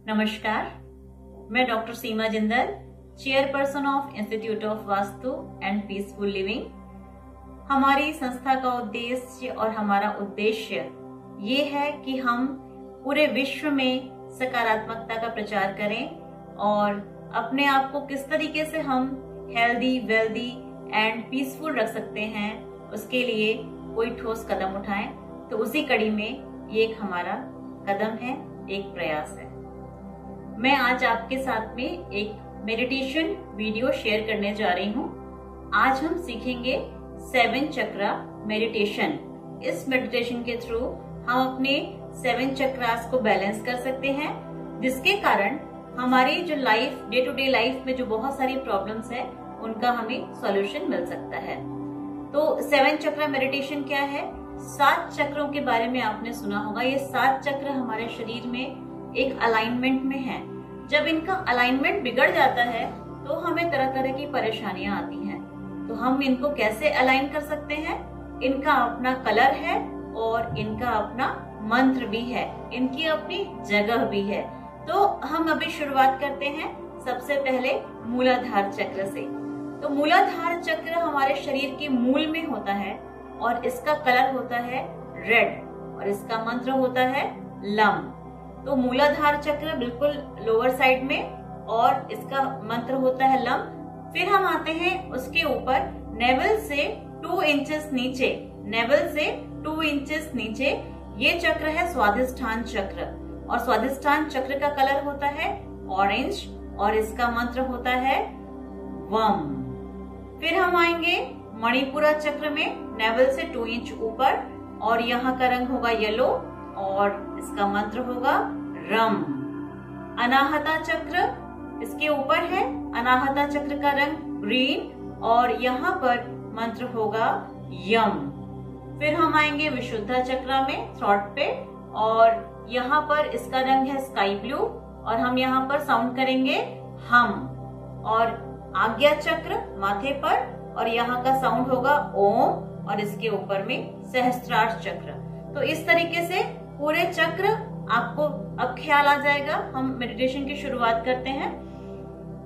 नमस्कार, मैं doctor Seema Jindal, chairperson of institute of vastu and peaceful living. हमारी संस्था का उद्देश्य और हमारा उद्देश्य ये है कि हम पूरे विश्व में सकारात्मकता का प्रचार करें और अपने आप को किस तरीके से हम हेल्दी, वेल्दी एंड पीसफुल रख सकते हैं, उसके लिए कोई ठोस कदम उठाएं। तो उसी कड़ी में ये एक हमारा कदम है, एक प्रयास है। मैं आज आपके साथ में एक मेडिटेशन वीडियो शेयर करने जा रही हूँ। आज हम सीखेंगे 7 चक्रा मेडिटेशन। इस मेडिटेशन के थ्रू हम अपने 7 चक्रास को बैलेंस कर सकते हैं, जिसके कारण हमारी जो life, day to day life में जो बहुत सारी प्रॉब्लम्स है, उनका हमें सॉल्यूशन मिल सकता है। तो 7 चक्रा मेडिटेशन क्या है? 7 चक्रों के बारे में आपने सुना होगा। ये 7 चक्र हमारे शरीर में एक अलाइनमेंट में है। जब इनका अलाइनमेंट बिगड़ जाता है तो हमें तरह तरह की परेशानियां आती हैं। तो हम इनको कैसे अलाइन कर सकते हैं? इनका अपना कलर है और इनका अपना मंत्र भी है, इनकी अपनी जगह भी है। तो हम अभी शुरुआत करते हैं सबसे पहले मूलाधार चक्र से। तो मूलाधार चक्र हमारे शरीर के मूल में होता है और इसका कलर होता है रेड और इसका मंत्र होता है लम। तो मूलाधार चक्र बिल्कुल लोअर साइड में और इसका मंत्र होता है लम। फिर हम आते हैं उसके ऊपर नेवल से 2 इंचेस नीचे, नेवल से 2 इंचेस नीचे ये चक्र है स्वादिष्ठान चक्र और स्वादिष्ठान चक्र का कलर होता है ऑरेंज और इसका मंत्र होता है वम। फिर हम आएंगे मणिपुरा चक्र में, नेवल से 2 इंच ऊपर और यहाँ का रंग होगा येलो और इसका मंत्र होगा रम। अनाहता चक्र इसके ऊपर है, अनाहता चक्र का रंग ग्रीन और यहाँ पर मंत्र होगा यम। फिर हम आएंगे विशुद्धा चक्र में, थ्रॉट पे, और यहाँ पर इसका रंग है स्काई ब्लू और हम यहाँ पर साउंड करेंगे हम। और आज्ञा चक्र माथे पर और यहाँ का साउंड होगा ओम और इसके ऊपर में सहस्त्रार चक्र। तो इस तरीके से पूरे चक्र आपको अब ख्याल आ जाएगा। हम मेडिटेशन की शुरुआत करते हैं।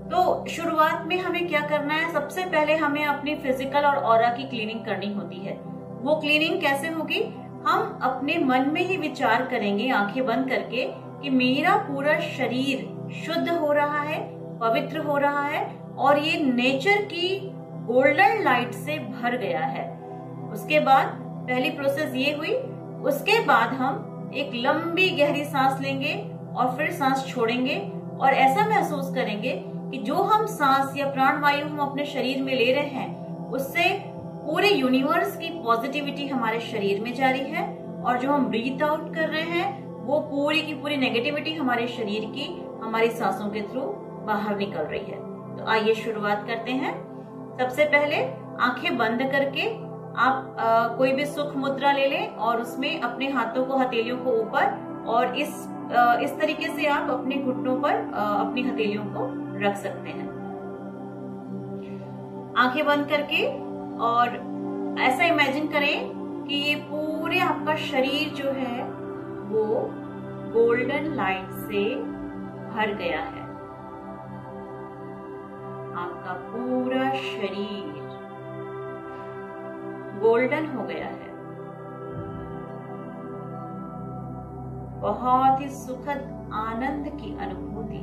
तो शुरुआत में हमें क्या करना है? सबसे पहले हमें अपनी फिजिकल और ऑरा की क्लीनिंग करनी होती है। वो क्लीनिंग कैसे होगी? हम अपने मन में ही विचार करेंगे आंखें बंद करके कि मेरा पूरा शरीर शुद्ध हो रहा है, पवित्र हो रहा है और ये नेचर की गोल्डन लाइट से भर गया है। उसके बाद पहली प्रोसेस ये हुई। उसके बाद हम एक लंबी गहरी सांस लेंगे और फिर सांस छोड़ेंगे और ऐसा महसूस करेंगे कि जो हम सांस या प्राण वायु हम अपने शरीर में ले रहे हैं, उससे पूरे यूनिवर्स की पॉजिटिविटी हमारे शरीर में जा रही है और जो हम ब्रीथ आउट कर रहे हैं, वो पूरी की पूरी नेगेटिविटी हमारे शरीर की हमारी सांसों के थ्रू बाहर निकल रही है। तो आइए शुरुआत करते हैं। सबसे पहले आंखें बंद करके आप कोई भी सुख मुद्रा ले लें और उसमें अपने हाथों को, हथेलियों को ऊपर और इस तरीके से आप अपने घुटनों पर अपनी हथेलियों को रख सकते हैं, आंखें बंद करके। और ऐसा इमेजिन करें कि ये पूरे आपका शरीर जो है वो गोल्डन लाइट से भर गया है। आपका पूरा शरीर गोल्डन हो गया है। बहुत ही सुखद आनंद की अनुभूति।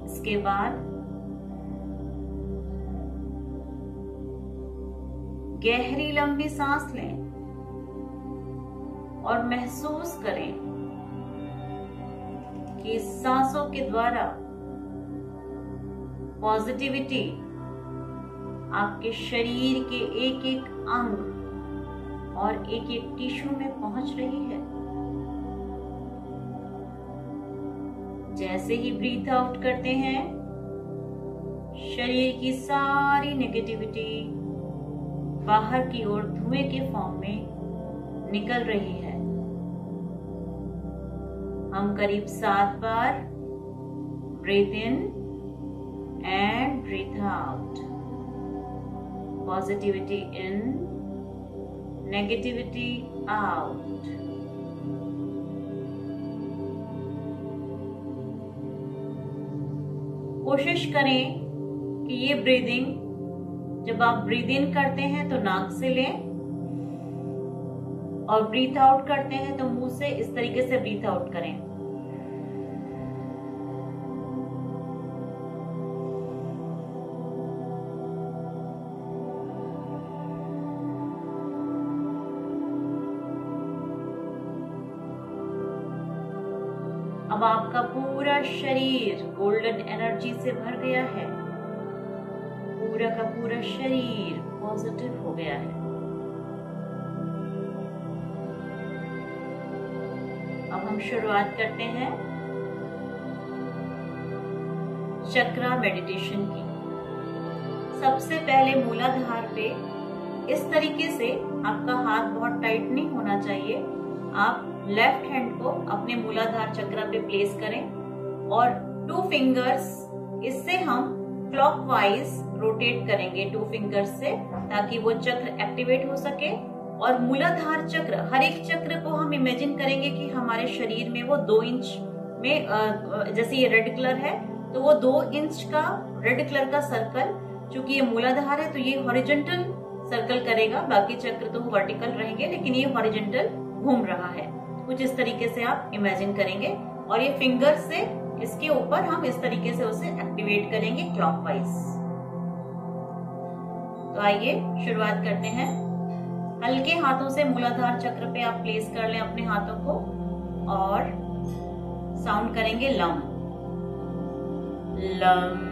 इसके बाद गहरी लंबी सांस लें और महसूस करें कि इस सांसों के द्वारा पॉजिटिविटी आपके शरीर के एक एक अंग और एक एक टिश्यू में पहुंच रही है। जैसे ही ब्रीथ आउट करते हैं, शरीर की सारी नेगेटिविटी बाहर की ओर धुएं के फॉर्म में निकल रही है। हम करीब 7 बार breathe in and breathe out. Positivity in, negativity out. कोशिश करें कि ये ब्रीदिंग जब आप ब्रीद इन करते हैं तो नाक से लें और ब्रीथ आउट करते हैं तो मुंह से इस तरीके से ब्रीथ आउट करें। अब आपका पूरा शरीर गोल्डन एनर्जी से भर गया है, पूरा का पूरा शरीर पॉजिटिव हो गया है। अब हम शुरुआत करते हैं चक्रा मेडिटेशन की। सबसे पहले मूलाधार पे इस तरीके से, आपका हाथ बहुत टाइट नहीं होना चाहिए, आप लेफ्ट हैंड को अपने मूलाधार चक्रा पे प्लेस करें और 2 फिंगर्स इससे हम क्लॉकवाइज रोटेट करेंगे 2 फिंगर्स से, ताकि वो चक्र एक्टिवेट हो सके। और मूलाधार चक्र, हर एक चक्र को हम इमेजिन करेंगे कि हमारे शरीर में वो 2 इंच में, जैसे ये रेड कलर है तो वो 2 इंच का रेड कलर का सर्कल, चूंकि ये मूलाधार है तो ये हॉरिजॉन्टल सर्कल करेगा, बाकी चक्र तो वर्टिकल रहेंगे, लेकिन ये हॉरिजॉन्टल घूम रहा है। कुछ इस तरीके से आप इमेजिन करेंगे और ये फिंगर से इसके ऊपर हम इस तरीके से उसे एक्टिवेट करेंगे क्लॉकवाइज। तो आइए शुरुआत करते हैं। हल्के हाथों से मूलाधार चक्र पे आप प्लेस कर लें अपने हाथों को और साउंड करेंगे लम लम।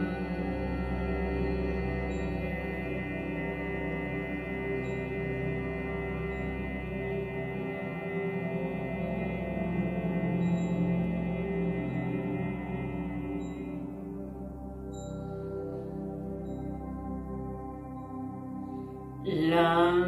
लम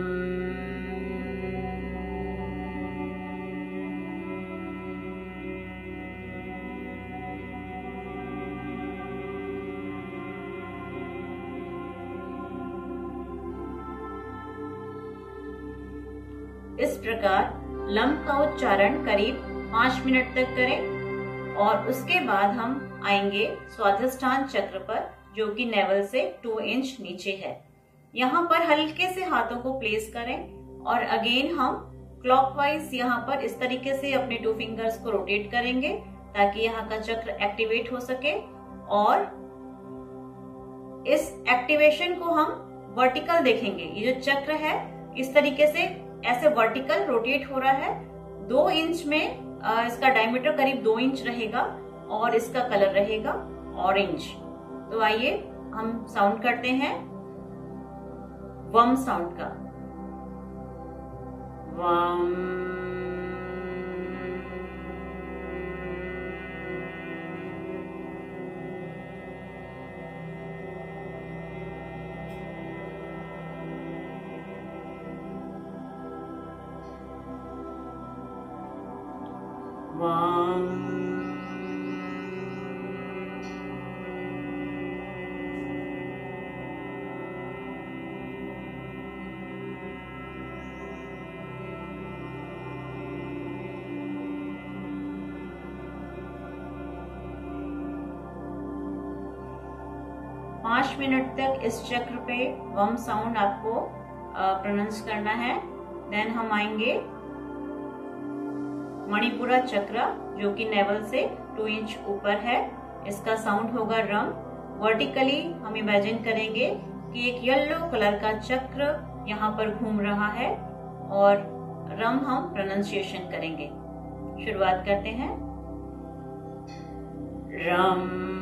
इस प्रकार लम का उच्चारण करीब 5 मिनट तक करें और उसके बाद हम आएंगे स्वाधिष्ठान चक्र पर, जो कि नेवल से 2 इंच नीचे है। यहाँ पर हल्के से हाथों को प्लेस करें और अगेन हम क्लॉकवाइज यहाँ पर इस तरीके से अपने 2 फिंगर्स को रोटेट करेंगे ताकि यहाँ का चक्र एक्टिवेट हो सके। और इस एक्टिवेशन को हम वर्टिकल देखेंगे। ये जो चक्र है इस तरीके से ऐसे वर्टिकल रोटेट हो रहा है। 2 इंच में इसका डायमीटर करीब 2 इंच रहेगा और इसका कलर रहेगा ऑरेंज। तो आइए हम साउंड करते हैं वम साउंड का। वम वम 5 मिनट तक इस चक्र पे वम साउंड आपको प्रोनाउंस करना है। देन हम आएंगे मणिपुरा चक्र, जो कि नेवल से 2 इंच ऊपर है। इसका साउंड होगा रम। वर्टिकली हम इमेजिन करेंगे कि एक येलो कलर का चक्र यहाँ पर घूम रहा है और रम हम प्रोनाउंसिएशन करेंगे। शुरुआत करते हैं रम।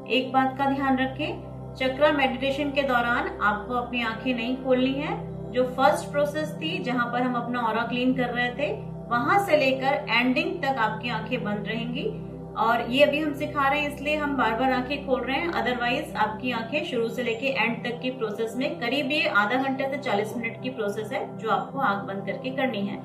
एक बात का ध्यान रखें, चक्रा मेडिटेशन के दौरान आपको अपनी आंखें नहीं खोलनी है। जो फर्स्ट प्रोसेस थी जहां पर हम अपना ऑरा क्लीन कर रहे थे, वहां से लेकर एंडिंग तक आपकी आंखें बंद रहेंगी। और ये अभी हम सिखा रहे हैं इसलिए हम बार बार आंखें खोल रहे हैं, अदरवाइज आपकी आंखें शुरू से लेके एंड तक की प्रोसेस में करीब ये आधा घंटे से 40 मिनट की प्रोसेस है जो आपको आंख बंद करके करनी है।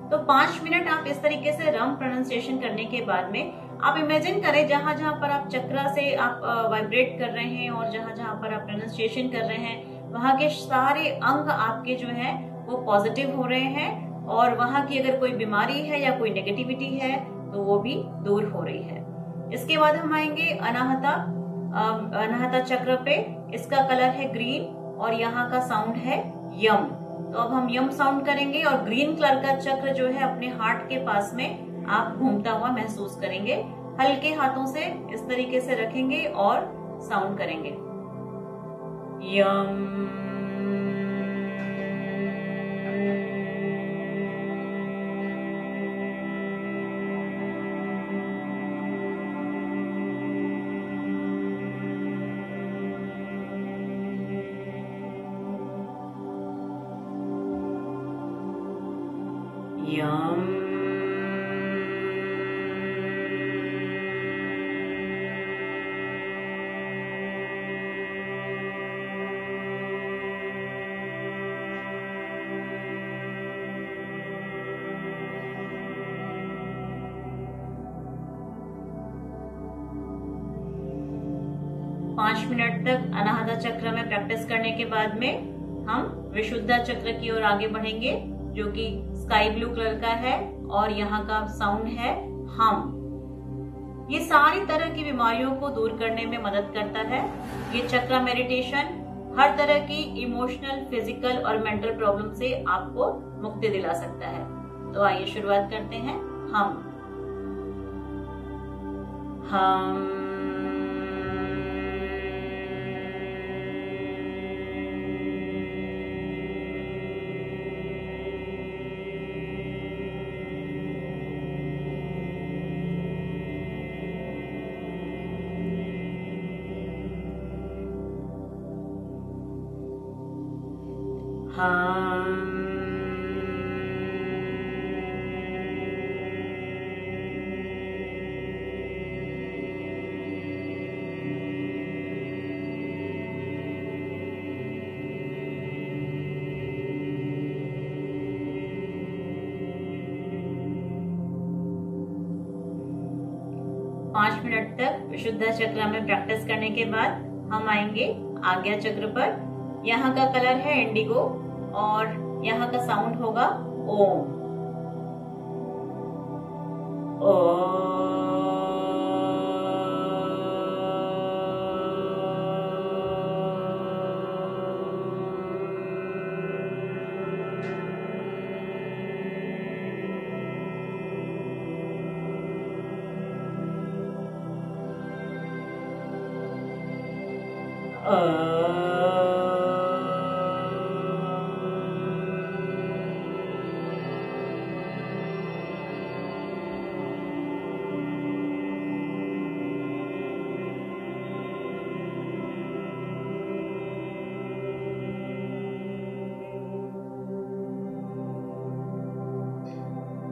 तो 5 मिनट आप इस तरीके से रम प्रोनाउंसिएशन करने के बाद में आप इमेजिन करें जहां जहां पर आप चक्रा से आप वाइब्रेट कर रहे हैं और जहां जहां पर आप प्रोनाउंसिएशन कर रहे हैं, वहां के सारे अंग आपके जो है वो पॉजिटिव हो रहे हैं और वहां की अगर कोई बीमारी है या कोई नेगेटिविटी है तो वो भी दूर हो रही है। इसके बाद हम आएंगे अनाहता चक्र पे। इसका कलर है ग्रीन और यहाँ का साउंड है यम। तो अब हम यम साउंड करेंगे और ग्रीन कलर का चक्र जो है अपने हार्ट के पास में आप घूमता हुआ महसूस करेंगे। हल्के हाथों से इस तरीके से रखेंगे और साउंड करेंगे यम। यम। 5 मिनट तक अनाहता चक्र में प्रैक्टिस करने के बाद में हम विशुद्धा चक्र की ओर आगे बढ़ेंगे, जो कि स्काई ब्लू कलर का है और यहाँ का साउंड है हम। ये सारी तरह की बीमारियों को दूर करने में मदद करता है। ये चक्र मेडिटेशन हर तरह की इमोशनल, फिजिकल और मेंटल प्रॉब्लम से आपको मुक्ति दिला सकता है। तो आइए शुरुआत करते हैं। हम पांच मिनट तक विशुद्धा चक्र में प्रैक्टिस करने के बाद हम आएंगे आज्ञा चक्र पर। यहाँ का कलर है इंडिगो और यहाँ का साउंड होगा ओम।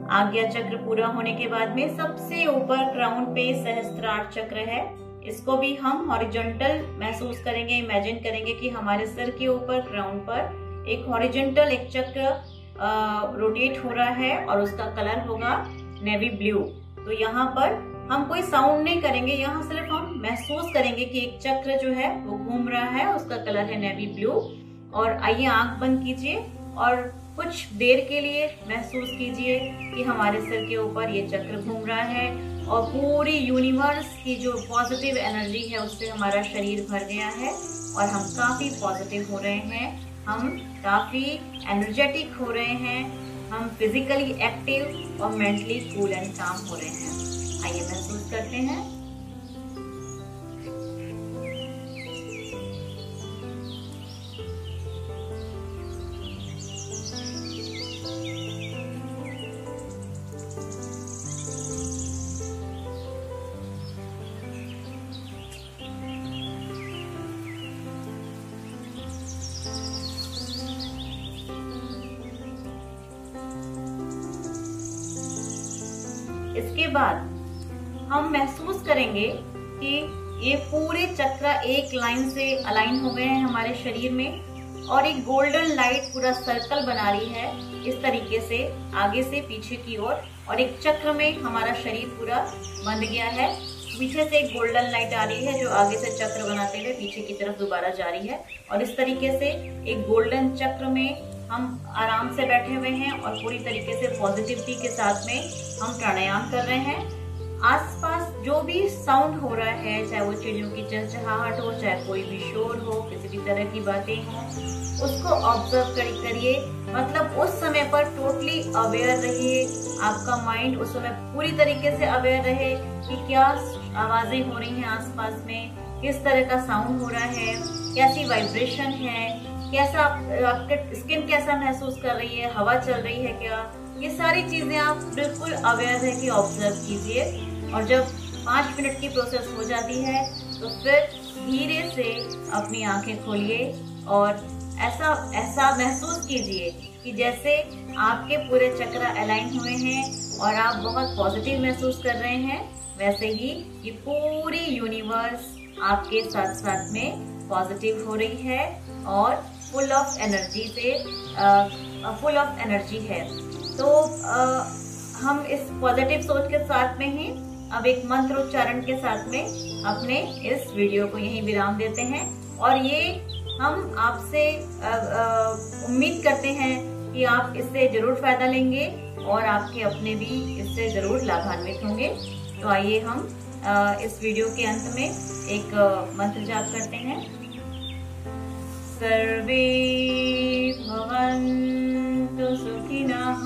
आज्ञा चक्र पूरा होने के बाद में सबसे ऊपर क्राउन पे सहस्त्रार चक्र है। इसको भी हम हॉरिजॉन्टल महसूस करेंगे, इमेजिन करेंगे कि हमारे सिर के ऊपर क्राउन पर एक हॉरिजॉन्टल एक चक्र रोटेट हो रहा है और उसका कलर होगा नेवी ब्लू। तो यहाँ पर हम कोई साउंड नहीं करेंगे, यहाँ सिर्फ हम महसूस करेंगे कि एक चक्र जो है वो घूम रहा है, उसका कलर है नेवी ब्लू। और आइए आंख बंद कीजिए और कुछ देर के लिए महसूस कीजिए कि हमारे सिर के ऊपर ये चक्र घूम रहा है और पूरी यूनिवर्स की जो पॉजिटिव एनर्जी है उससे हमारा शरीर भर गया है और हम काफी पॉजिटिव हो रहे हैं, हम काफी एनर्जेटिक हो रहे हैं, हम फिजिकली एक्टिव और मेंटली कूल एंड काम हो रहे हैं। आइए महसूस करते हैं। इसके बाद हम महसूस करेंगे कि ये पूरे चक्र एक लाइन से अलाइन हो गए हैं हमारे शरीर में और एक गोल्डन लाइट पूरा सर्कल बना रही है इस तरीके से आगे से पीछे की ओर और एक चक्र में हमारा शरीर पूरा बंध गया है। पीछे से एक गोल्डन लाइट आ रही है जो आगे से चक्र बनाते हुए पीछे की तरफ दोबारा जा रही है और इस तरीके से एक गोल्डन चक्र में हम आराम से बैठे हुए हैं और पूरी तरीके से पॉजिटिविटी के साथ में हम प्राणायाम कर रहे हैं। आसपास जो भी साउंड हो रहा है, चाहे वो चिड़ियों की चहचहाहट हो, चाहे कोई भी शोर हो, किसी भी तरह की बातें हो, उसको ऑब्जर्व करिए। मतलब उस समय पर टोटली अवेयर रहिए। आपका माइंड उस समय पूरी तरीके से अवेयर रहे कि क्या आवाजें हो रही हैं आसपास में, किस तरह का साउंड हो रहा है, कैसी वाइब्रेशन है, कैसा आपके स्किन कैसा महसूस कर रही है, हवा चल रही है क्या, ये सारी चीजें आप बिल्कुल अवेयर है कि ऑब्जर्व कीजिए। और जब 5 मिनट की प्रोसेस हो जाती है तो फिर धीरे से अपनी आंखें खोलिए और ऐसा महसूस कीजिए कि जैसे आपके पूरे चक्र अलाइन हुए हैं और आप बहुत पॉजिटिव महसूस कर रहे हैं, वैसे ही ये पूरी यूनिवर्स आपके साथ साथ में पॉजिटिव हो रही है और फुल ऑफ एनर्जी है। तो हम इस पॉजिटिव सोच के साथ में ही अब एक मंत्र उच्चारण के साथ में अपने इस वीडियो को यहीं विराम देते हैं और ये हम आपसे उम्मीद करते हैं कि आप इससे जरूर फायदा लेंगे और आपके अपने भी इससे जरूर लाभान्वित होंगे। तो आइए हम इस वीडियो के अंत में एक मंत्र जाप करते हैं। सर्वे भवन्तु सुखिनः,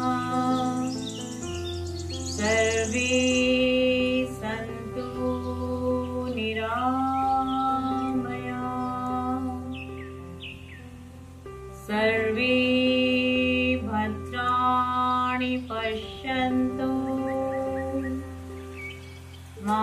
सर्वे सन्तु निरामया, सर्वे भद्राणि पश्यन्तु मा